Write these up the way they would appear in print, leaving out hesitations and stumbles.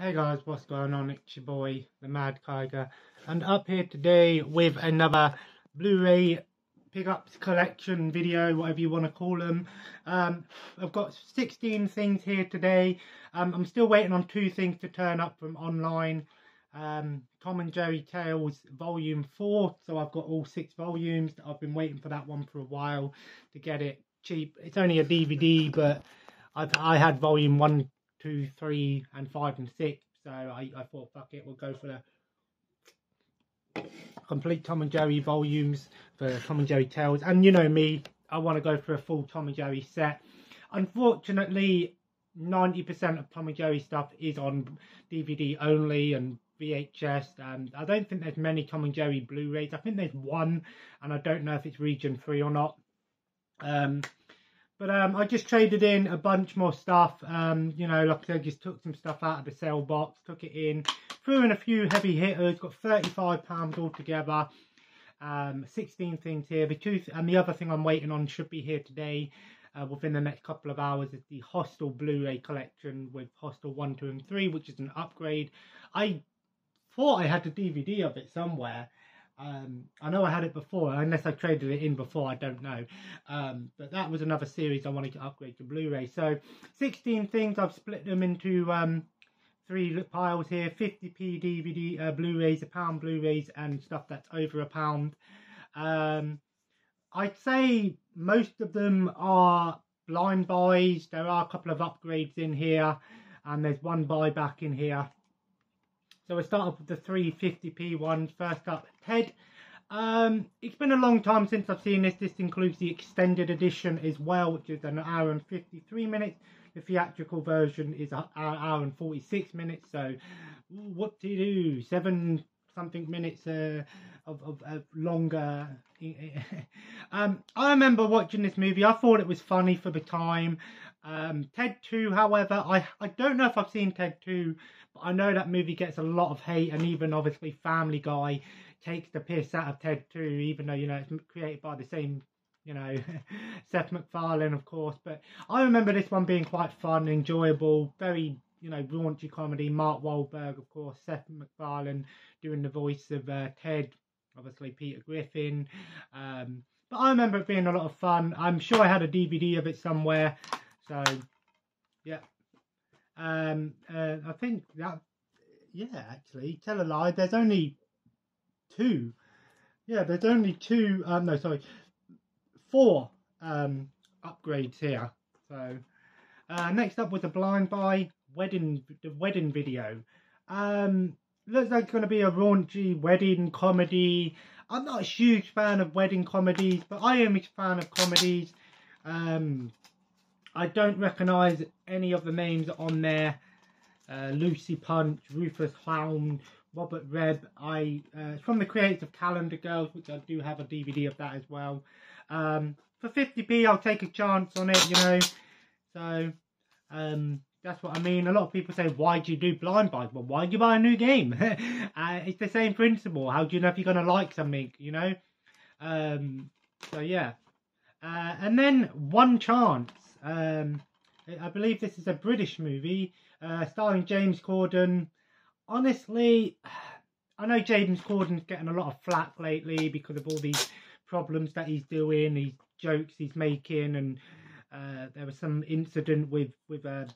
Hey guys, what's going on? It's your boy, the Mad Tiger, and up here today with another Blu Ray Pick Ups collection video, whatever you want to call them. I've got 16 things here today. I'm still waiting on 2 things to turn up from online. Tom and Jerry Tales Volume 4, so I've got all 6 volumes. I've been waiting for that one for a while to get it cheap. It's only a DVD, but I had Volume 1, 2, 3, and 5 and 6, so I thought, fuck it, we'll go for the complete Tom and Jerry volumes for Tom and Jerry Tales. And you know me, I want to go for a full Tom and Jerry set. Unfortunately, 90% of Tom and Jerry stuff is on DVD only and VHS, and I don't think there's many Tom and Jerry Blu-rays. I think there's one, and I don't know if it's region 3 or not. But I just traded in a bunch more stuff. You know, like I said, just took some stuff out of the sale box, took it in, threw in a few heavy hitters, got £35 altogether. 16 things here. The other thing I'm waiting on should be here today, within the next couple of hours, is the Hostel Blu-ray collection with Hostel 1, 2 and 3, which is an upgrade. I thought I had the DVD of it somewhere. I know I had it before, unless I traded it in before, I don't know. But that was another series I wanted to upgrade to Blu-ray. So 16 things, I've split them into 3 piles here: 50p DVD Blu-rays, £1 Blu-rays, and stuff that's over £1. I'd say most of them are blind buys. There are a couple of upgrades in here, and there's one buyback in here. So we'll start off with the 3 50p ones. First up, Ted. It's been a long time since I've seen this. This includes the extended edition as well, which is an hour and 53 minutes. The theatrical version is an hour and 46 minutes. So, what to do? 7 something minutes of longer. I remember watching this movie. I thought it was funny for the time. Ted 2, however, I don't know if I've seen Ted 2, but I know that movie gets a lot of hate, and even obviously Family Guy takes the piss out of Ted 2, even though, you know, it's created by the same, you know, Seth MacFarlane, of course. But I remember this one being quite fun, enjoyable, very, you know, raunchy comedy. Mark Wahlberg, of course, Seth MacFarlane doing the voice of Ted, obviously Peter Griffin. But I remember it being a lot of fun. I'm sure I had a DVD of it somewhere. So, yeah. I think that, yeah, actually, tell a lie, there's only 2. Yeah, there's only 2, no, sorry, 4 upgrades here. So, next up was the blind buy wedding video. Looks like it's going to be a raunchy wedding comedy. I'm not a huge fan of wedding comedies, but I am a fan of comedies. I don't recognise any of the names on there. Lucy Punch, Rufus Hound, Robert Rebb. It's from the creators of Calendar Girls, which I do have a DVD of that as well. For 50p, I'll take a chance on it, you know. So, that's what I mean. A lot of people say, why do you do blind buys? Well, why do you buy a new game? It's the same principle. How do you know if you're going to like something, you know? So, yeah. And then One Chance. I believe this is a British movie, starring James Corden. Honestly, I know James Corden's getting a lot of flack lately because of all these problems that he's doing, these jokes he's making, and there was some incident with a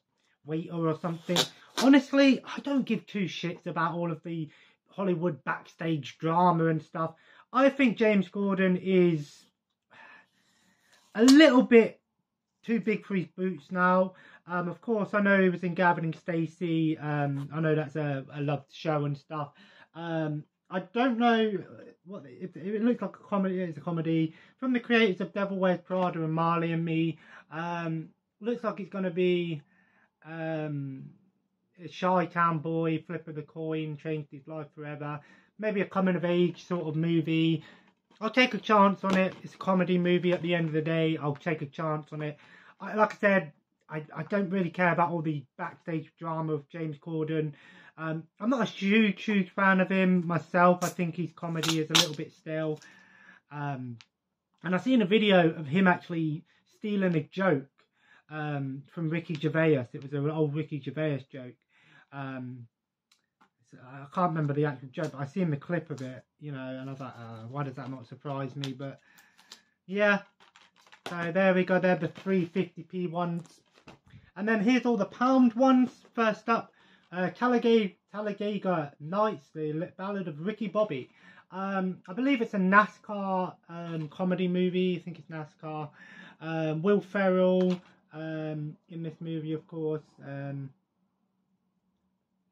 waiter or something. Honestly, I don't give 2 shits about all of the Hollywood backstage drama and stuff. I think James Corden is a little bit too big for his boots now. Of course, I know he was in Gavin and Stacey. I know that's a loved show and stuff. I don't know what if it looks like a comedy. It's a comedy from the creators of Devil Wears Prada and Marley and Me. Looks like it's going to be a shy town boy, flip of the coin, changed his life forever. Maybe a coming of age sort of movie. I'll take a chance on it. It's a comedy movie at the end of the day. I'll take a chance on it. Like I said, I don't really care about all the backstage drama of James Corden. I'm not a huge fan of him myself. I think his comedy is a little bit stale. And I've seen a video of him actually stealing a joke from Ricky Gervais. It was an old Ricky Gervais joke. I can't remember the actual joke, but I seen the clip of it, you know, and I was like, why does that not surprise me? But yeah, so there we go. They're the 350p ones. And then here's all the pound ones. First up, Talladega Nights, the Ballad of Ricky Bobby. I believe it's a NASCAR comedy movie. I think it's NASCAR. Will Ferrell in this movie, of course.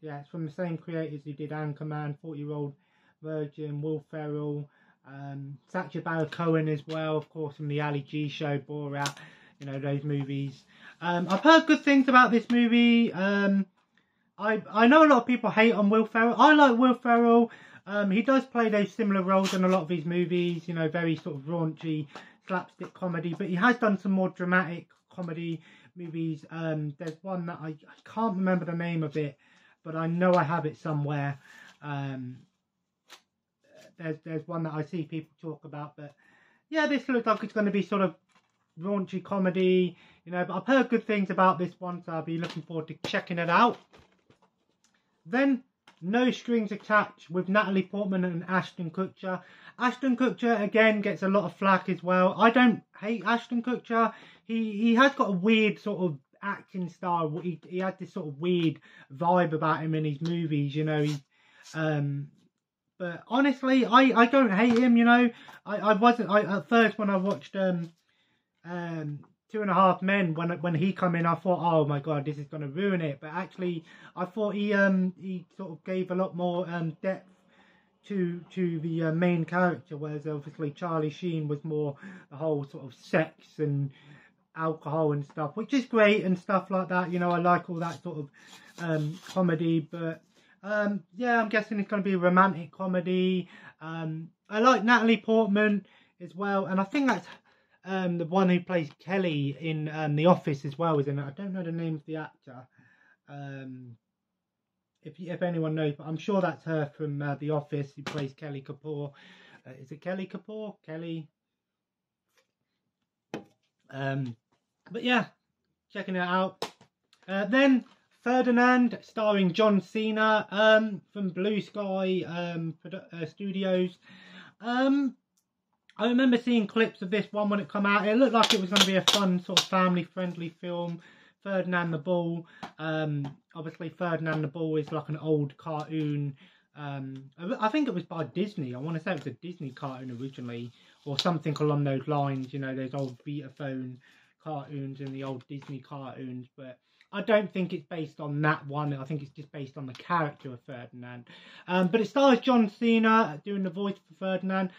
Yeah, it's from the same creators who did Anchorman, 40-Year-Old Virgin, Will Ferrell, Sacha Baron Cohen as well, of course, from the Ali G show, Borat, you know, those movies. I've heard good things about this movie. I know a lot of people hate on Will Ferrell. I like Will Ferrell. He does play those similar roles in a lot of his movies, you know, very sort of raunchy slapstick comedy, but he has done some more dramatic comedy movies. There's one that I can't remember the name of it, but I know I have it somewhere. There's one that I see people talk about, but yeah, this looks like it's going to be sort of raunchy comedy, you know, but I've heard good things about this one, so I'll be looking forward to checking it out. Then No Strings Attached with Natalie Portman and Ashton Kutcher. Ashton Kutcher again gets a lot of flack as well. I don't hate Ashton Kutcher. He has got a weird sort of acting style. He had this sort of weird vibe about him in his movies, you know. But honestly, I don't hate him, you know. At first when I watched 2.5 Men, when he come in, I thought, oh my god, this is going to ruin it. But actually, I thought he sort of gave a lot more depth to the main character, whereas obviously Charlie Sheen was more the whole sort of sex and alcohol and stuff, which is great and stuff like that. You know, I like all that sort of comedy, but yeah, I'm guessing it's going to be a romantic comedy. I like Natalie Portman as well, and I think that's the one who plays Kelly in The Office as well, isn't it? I don't know the name of the actor. If anyone knows, but I'm sure that's her from The Office, who plays Kelly Kapoor. Is it Kelly Kapoor? Kelly? But yeah, checking it out. Then Ferdinand, starring John Cena, from Blue Sky Studios. I remember seeing clips of this one when it come out. It looked like it was going to be a fun, sort of family-friendly film. Ferdinand the Bull. Obviously, Ferdinand the Bull is like an old cartoon. I think it was by Disney. I want to say it was a Disney cartoon originally, or something along those lines. You know, those old Vitaphone cartoons and the old Disney cartoons. But I don't think it's based on that one. I think it's just based on the character of Ferdinand. But it stars John Cena doing the voice for Ferdinand.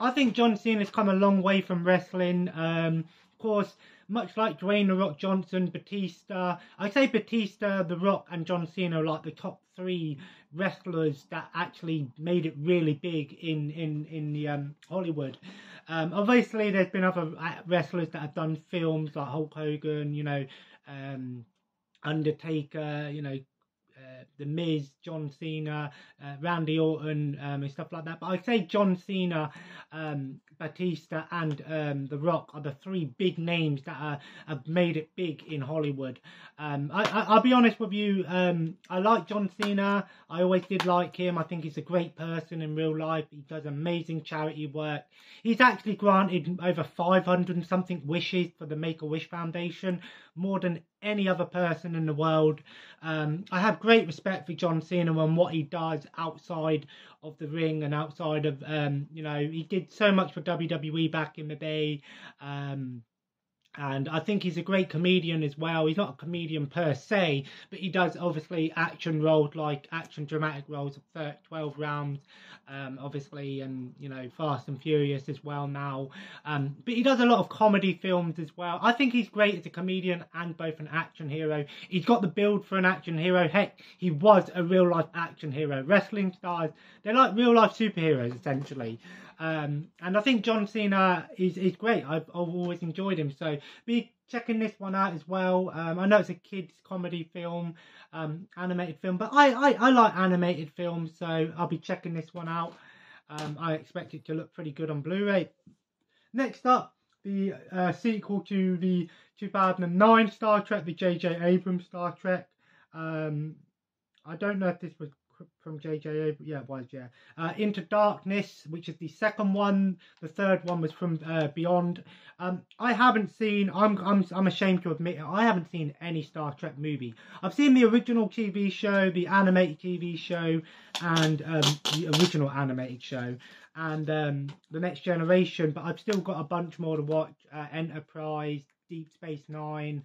I think John Cena's come a long way from wrestling. Of course, much like Dwayne "The Rock" Johnson, Batista. I say Batista, The Rock, and John Cena are like the top 3 wrestlers that actually made it really big in the Hollywood. Obviously, there's been other wrestlers that have done films like Hulk Hogan, you know, Undertaker, you know, The Miz, John Cena, Randy Orton, and stuff like that. But I'd say John Cena, Batista, and The Rock are the 3 big names that have made it big in Hollywood. I'll be honest with you, I like John Cena. I always did like him. I think he's a great person in real life. He does amazing charity work. He's actually granted over 500 and something wishes for the Make-A-Wish Foundation, more than any other person in the world. I have great respect for John Cena and what he does outside of the ring and outside of, you know, he did so much for WWE back in the day. And I think he's a great comedian as well. He's not a comedian per se, but he does obviously action roles, like action dramatic roles of 12 rounds, obviously, and, you know, Fast and Furious as well now. But he does a lot of comedy films as well. I think he's great as a comedian and both an action hero. He's got the build for an action hero. Heck, he was a real life action hero. Wrestling stars, they're like real life superheroes essentially. And I think John Cena is great. I've always enjoyed him, so be checking this one out as well. I know it's a kids comedy film, animated film, but I like animated films, so I'll be checking this one out. I expect it to look pretty good on Blu-ray. Next up, the sequel to the 2009 Star Trek, the J.J. Abrams Star Trek. I don't know if this was from JJ. Yeah, it was, yeah. Into Darkness, which is the second one. The third one was from Beyond. I haven't seen. I'm ashamed to admit it. I haven't seen any Star Trek movie. I've seen the original TV show, the animated TV show, and the original animated show, and the Next Generation. But I've still got a bunch more to watch. Enterprise, Deep Space Nine.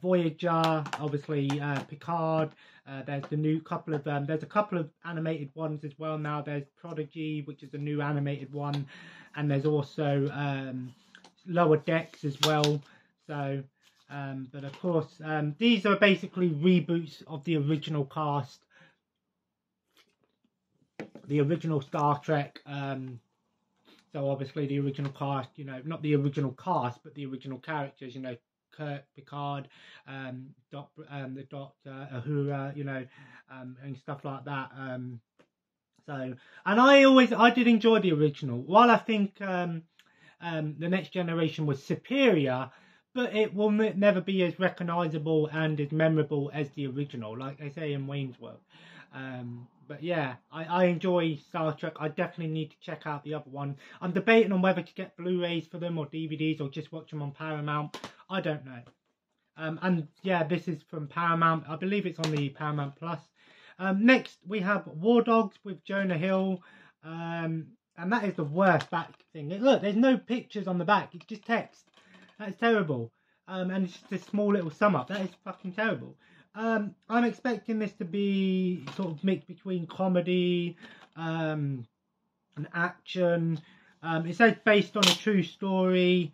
Voyager, obviously Picard. There's the new couple of there's a couple of animated ones as well now. There's Prodigy, which is a new animated one, and there's also Lower Decks as well. So, but of course, these are basically reboots of the original cast, the original Star Trek. So obviously the original cast, you know, not the original cast, but the original characters, you know. Kirk, Picard, the Doctor, Uhura, you know, and stuff like that. So, and I did enjoy the original. While I think the Next Generation was superior, but it will never be as recognisable and as memorable as the original, like they say in Wayne's World. But yeah, I enjoy Star Trek. I definitely need to check out the other one. I'm debating on whether to get Blu-rays for them or DVDs or just watch them on Paramount. I don't know. And yeah, this is from Paramount. I believe it's on the Paramount Plus. Next, we have War Dogs with Jonah Hill. And that is the worst back thing. Look, there's no pictures on the back. It's just text. That is terrible. And it's just a small little sum up. That is fucking terrible. I'm expecting this to be sort of mixed between comedy and action. It says based on a true story.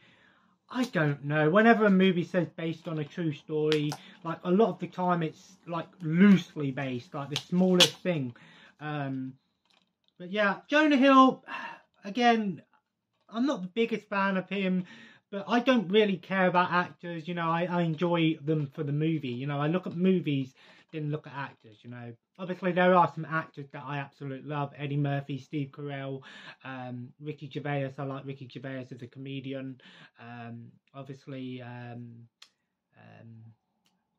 I don't know. Whenever a movie says based on a true story, like a lot of the time it's like loosely based, like the smallest thing. But yeah, Jonah Hill, again, I'm not the biggest fan of him, but I don't really care about actors. You know, I enjoy them for the movie. You know, I look at movies, then look at actors, you know. Obviously, there are some actors that I absolutely love. Eddie Murphy, Steve Carell, Ricky Gervais. I like Ricky Gervais as a comedian. Obviously,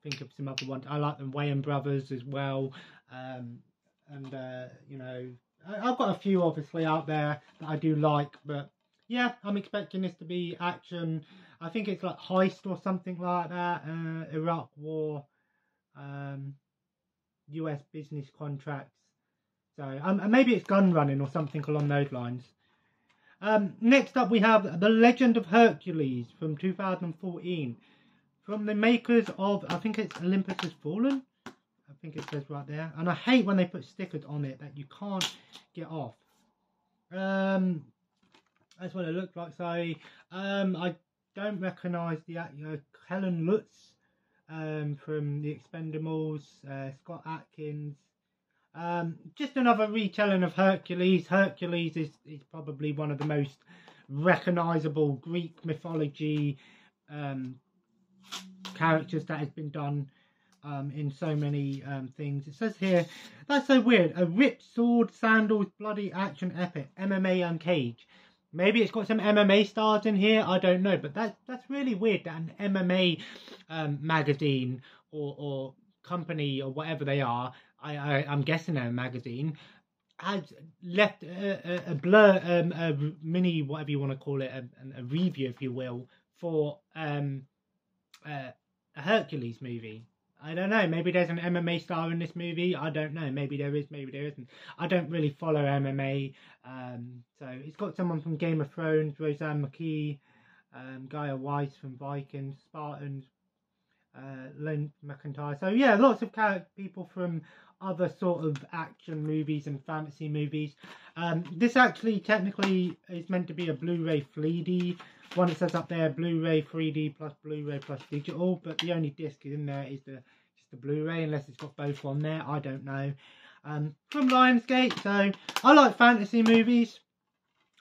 think of some other ones. I like the Wayans brothers as well. You know, I've got a few obviously out there that I do like. But yeah, I'm expecting this to be action. I think it's like heist or something like that. Iraq War. US business contracts, so maybe it's gun running or something along those lines. Next up we have The Legend of Hercules from 2014, from the makers of, I think it's Olympus Has Fallen, I think it says right there, and I hate when they put stickers on it that you can't get off. That's what it looked like. So I don't recognise the Helen Lutz from The Expendables, Scott Atkins. Just another retelling of Hercules. Hercules is probably one of the most recognisable Greek mythology characters that has been done in so many things. It says here, that's so weird, a ripped sword, sandals, bloody action epic, MMA Uncaged. Maybe it's got some MMA stars in here, I don't know. But that's really weird that an MMA magazine or company or whatever they are, I'm guessing they're a magazine, has left a mini, whatever you want to call it, a review, if you will, for a Hercules movie. I don't know, maybe there's an MMA star in this movie, I don't know, maybe there is, maybe there isn't. I don't really follow MMA, so it's got someone from Game of Thrones, Roseanne McKee, Gaia Weiss from Vikings, Spartans, Len McIntyre. So yeah, lots of people from other sort of action movies and fantasy movies. This actually technically is meant to be a Blu-ray 3D. One that says up there, Blu-ray 3D plus Blu-ray plus digital, but the only disc in there is just the Blu-ray, unless it's got both on there, I don't know. From Lionsgate, so I like fantasy movies.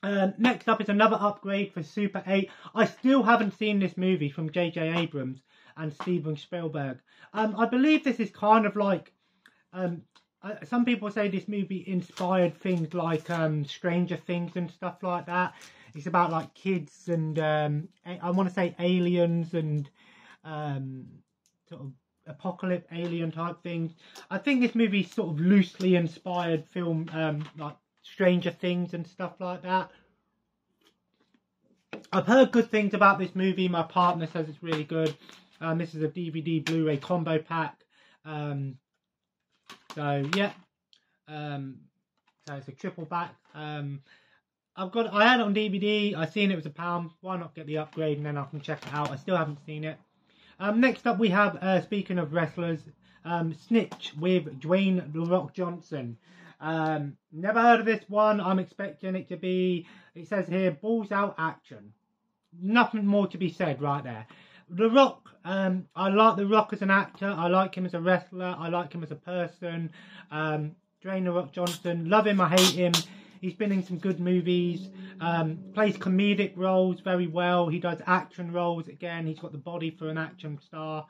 Next up is another upgrade for Super 8. I still haven't seen this movie from J.J. Abrams and Steven Spielberg. I believe this is kind of like, some people say this movie inspired things like Stranger Things and stuff like that. It's about like kids and I want to say aliens and sort of apocalypse alien type things. I think this movie sort of loosely inspired film like Stranger Things and stuff like that. I've heard good things about this movie. My partner says it's really good. This is a DVD Blu Ray combo pack. So yeah, so it's a triple back. I had it on DVD. I seen it was £1. Why not get the upgrade and then I can check it out? I still haven't seen it. Next up we have, speaking of wrestlers, Snitch with Dwayne "The Rock" Johnson. Never heard of this one. I'm expecting it to be, it says here, balls out action. Nothing more to be said right there. The Rock, I like The Rock as an actor. I like him as a wrestler. I like him as a person. Dwayne "The Rock" Johnson, love him, I hate him. He's been in some good movies, plays comedic roles very well. He does action roles again. He's got the body for an action star.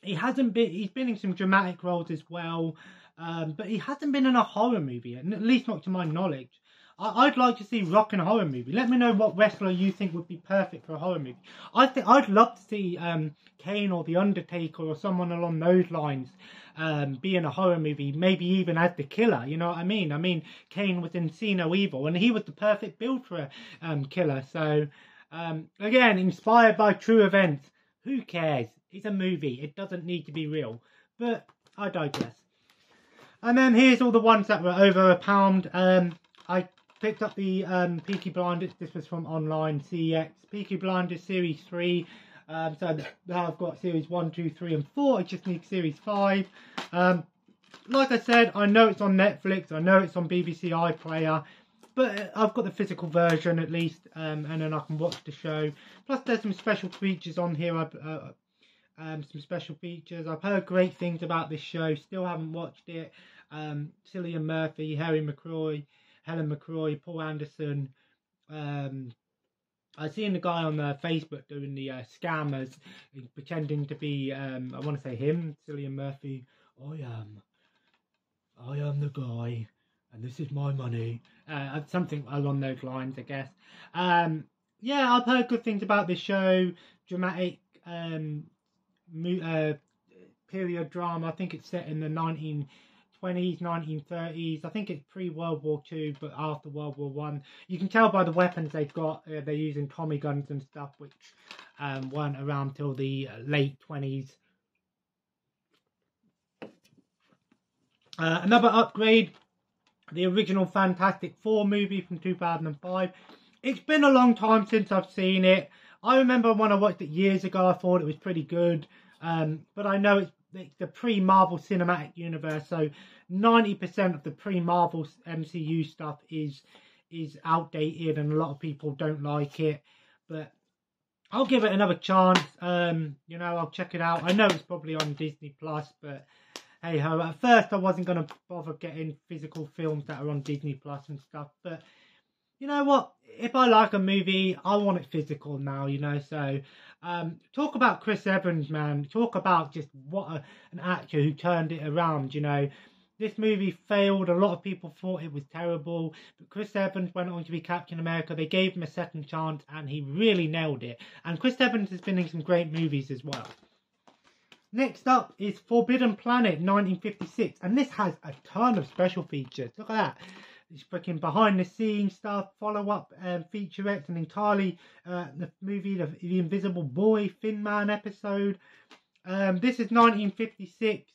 He's been in some dramatic roles as well, but he hasn't been in a horror movie, at least not to my knowledge. I'd like to see Rock in a horror movie. Let me know what wrestler you think would be perfect for a horror movie. I'd love to see Kane or The Undertaker or someone along those lines be in a horror movie, maybe even as the killer, you know what I mean? I mean, Kane was in See No Evil, and he was the perfect build for a killer. So, again, inspired by true events. Who cares? It's a movie. It doesn't need to be real. But I digress. And then here's all the ones that were over £1. I picked up the Peaky Blinders. This was from online, CEX. Peaky Blinders Series 3. So now I've got Series 1, 2, 3 and 4. I just need Series 5. Like I said, I know it's on Netflix. I know it's on BBC iPlayer. But I've got the physical version at least. And then I can watch the show. Plus there's some special features on here. Some special features. I've heard great things about this show. Still haven't watched it. Cillian Murphy, Helen McCroy, Paul Anderson. I seen the guy on Facebook doing the scammers, pretending to be, I want to say him, Cillian Murphy. I am the guy, and this is my money. Something along those lines, I guess. Yeah, I've heard good things about this show. Dramatic period drama. I think it's set in the 1920s, 1930s. I think it's pre-World War II, but after World War One. You can tell by the weapons they've got. They're using Tommy guns and stuff, which weren't around till the late 20s. Another upgrade, the original Fantastic Four movie from 2005. It's been a long time since I've seen it. I remember when I watched it years ago, I thought it was pretty good. But I know it's the pre-Marvel Cinematic Universe, so 90% of the pre-Marvel MCU stuff is outdated and a lot of people don't like it. But I'll give it another chance. You know, I'll check it out. I know it's probably on Disney Plus, but hey ho, at first I wasn't going to bother getting physical films that are on Disney Plus and stuff, but you know what, if I like a movie, I want it physical now, you know. So talk about Chris Evans, man. Talk about just what an actor who turned it around, you know. This movie failed. A lot of people thought it was terrible, but Chris Evans went on to be Captain America. They gave him a second chance and he really nailed it. And Chris Evans has been in some great movies as well. Next up is Forbidden Planet 1956, and this has a ton of special features. Look at that. It's freaking behind the scenes stuff, follow-up featurettes, and entirely the movie, the Invisible Boy, Thin Man episode. This is 1956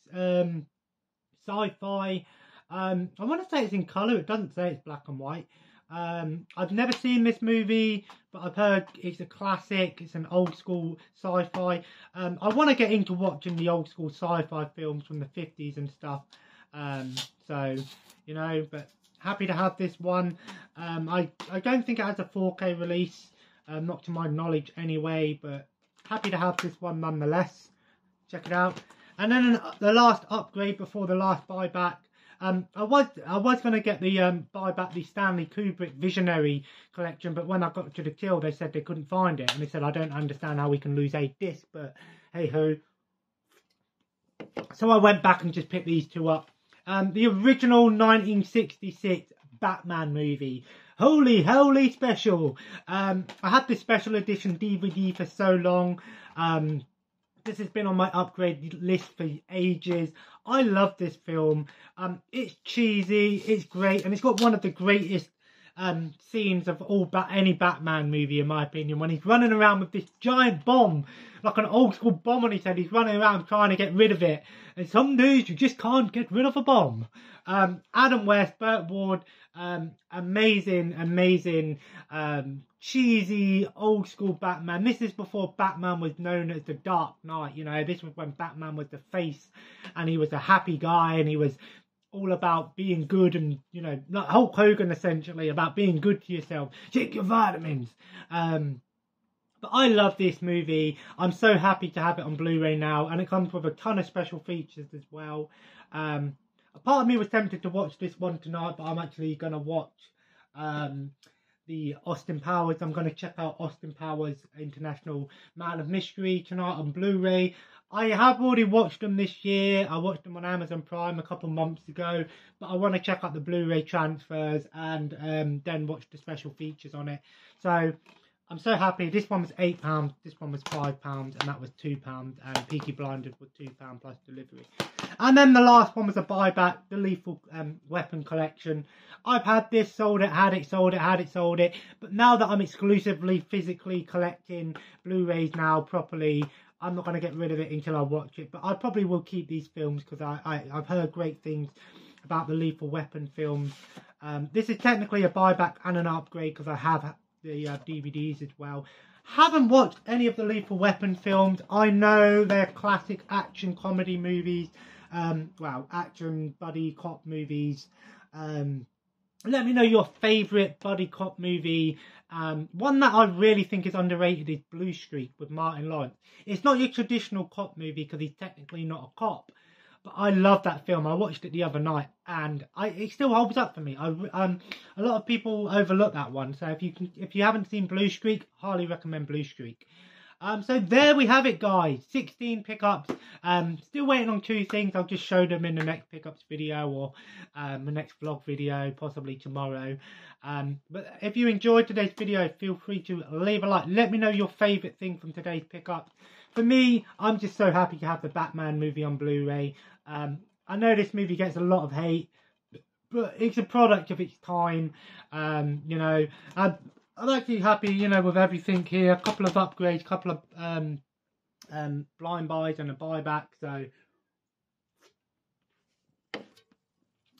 sci-fi. I want to say it's in colour. It doesn't say it's black and white. I've never seen this movie, but I've heard it's a classic. It's an old school sci-fi. I want to get into watching the old school sci-fi films from the 50s and stuff. So, you know, but happy to have this one. I don't think it has a 4K release, not to my knowledge anyway, but happy to have this one nonetheless. Check it out. And then the last upgrade before the last buyback. I was going to get the buy back the Stanley Kubrick Visionary collection, but when I got to the till, they said they couldn't find it, and they said I don't understand how we can lose 8 discs, but hey ho. So I went back and just picked these two up. The original 1966 Batman movie. Holy special. I had this special edition DVD for so long. This has been on my upgrade list for ages. I love this film. It's cheesy, it's great, and it's got one of the greatest scenes of any Batman movie, in my opinion, when he's running around with this giant bomb, like an old school bomb on his head. He's running around trying to get rid of it, and some days you just can't get rid of a bomb. Adam West, Burt Ward, amazing, cheesy old school Batman. This is before Batman was known as the Dark Knight. You know, this was when Batman was the face, and he was a happy guy, and he was all about being good, and, you know, like Hulk Hogan, essentially, about being good to yourself. Take your vitamins. But I love this movie. I'm so happy to have it on Blu-ray now, and it comes with a ton of special features as well. A part of me was tempted to watch this one tonight, but I'm actually going to watch the Austin Powers. I'm going to check out Austin Powers International Man of Mystery tonight on Blu-ray. I have already watched them this year. I watched them on Amazon Prime a couple months ago, but I want to check out the Blu-ray transfers and then watch the special features on it. So I'm so happy. This one was £8, this one was £5, and that was £2, and Peaky Blinders was £2 plus delivery. And then the last one was a buyback, the Lethal Weapon collection. I've had this, sold it, had it, sold it. But now that I'm exclusively physically collecting Blu-rays now properly, I'm not going to get rid of it until I watch it. But I probably will keep these films because I've heard great things about the Lethal Weapon films. This is technically a buyback and an upgrade because I have the DVDs as well. Haven't watched any of the Lethal Weapon films. I know they're classic action comedy movies. Well, action buddy cop movies. Let me know your favourite buddy cop movie. One that I really think is underrated is Blue Streak with Martin Lawrence. It's not your traditional cop movie because he's technically not a cop. But I love that film. I watched it the other night, and it still holds up for me. A lot of people overlook that one. So if you haven't seen Blue Streak, highly recommend Blue Streak. So there we have it, guys. 16 pickups. Still waiting on 2 things. I'll just show them in the next pickups video or the next vlog video, possibly tomorrow. But if you enjoyed today's video, feel free to leave a like. Let me know your favourite thing from today's pickups. For me, I'm just so happy to have the Batman movie on Blu-ray. I know this movie gets a lot of hate, but it's a product of its time. You know, I'm actually happy, you know, with everything here. A couple of upgrades, a couple of blind buys and a buyback. So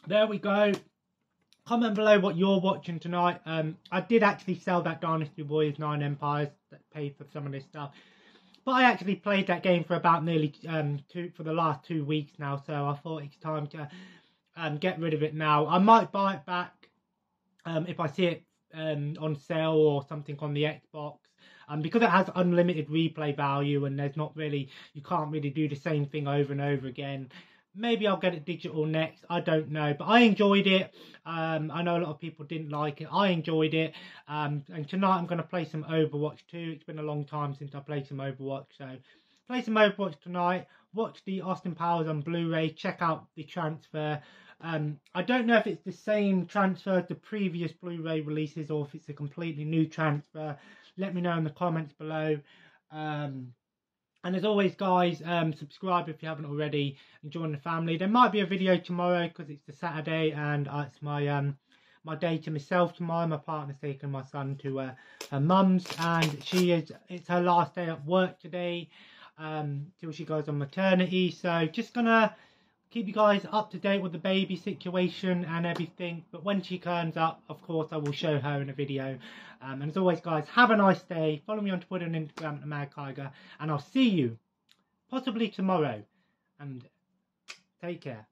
there we go. Comment below what you're watching tonight. I did actually sell that Dynasty Warriors 9 Empires that paid for some of this stuff. But I actually played that game for about nearly for the last 2 weeks now. So I thought it's time to get rid of it now. I might buy it back if I see it on sale or something on the Xbox, because it has unlimited replay value and there's not really, you can't really do the same thing over and over again. Maybe I'll get it digital next, I don't know, but I enjoyed it. I know a lot of people didn't like it. I enjoyed it, and tonight I'm going to play some Overwatch 2. It's been a long time since I played some Overwatch, so play some Overwatch tonight. Watch the Austin Powers on Blu-ray, check out the transfer. I don't know if it's the same transfer as the previous Blu-ray releases or if it's a completely new transfer. Let me know in the comments below. And as always, guys, subscribe if you haven't already and join the family. There might be a video tomorrow because it's the Saturday and it's my my day to myself tomorrow. My partner's taking my son to her mum's, and it's her last day at work today till she goes on maternity. So just gonna keep you guys up to date with the baby situation and everything. But when she turns up, of course, I will show her in a video. And as always, guys, have a nice day. Follow me on Twitter and Instagram at MadKaiger. And I'll see you possibly tomorrow. And take care.